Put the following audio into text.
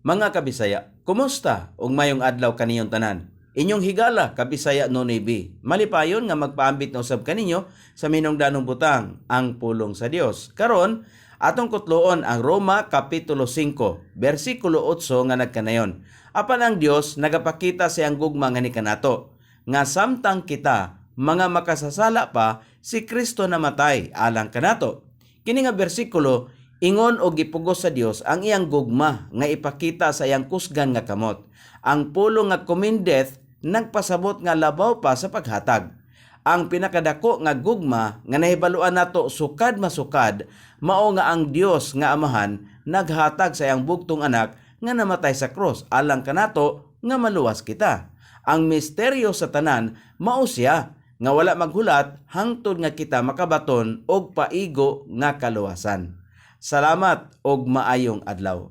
Mga kabisaya, kumusta? Ug mayong adlaw kaniyong tanan. Inyong higala kabisaya Nonibi. Malipayon nga magpaambit na usab kaninyo sa minungdanong butang ang pulong sa Dios. Karon atong kutloon ang Roma kapitulo 5 bersikulo 8 nga nagkanayon. Apan ang Dios nagapakita sa iyang gugma nga ni kanato nga samtang kita mga makasasala pa, si Kristo namatay alang kanato. Kini nga bersikulo ingon og gipugos sa Dios ang iyang gugma nga ipakita sa iyang kusgan nga kamot. Ang pulong nga commendeth nagpasabot nga labaw pa sa paghatag. Ang pinakadako nga gugma nga nahibaluan nato sukad masukad mao nga ang Dios nga Amahan naghatag sa iyang bugtong anak nga namatay sa krus alang kanato nga maluwas kita. Ang misteryo sa tanan mao siya nga wala maghulat hangtod nga kita makabaton og paigo nga kaluwasan. Salamat og maayong adlaw.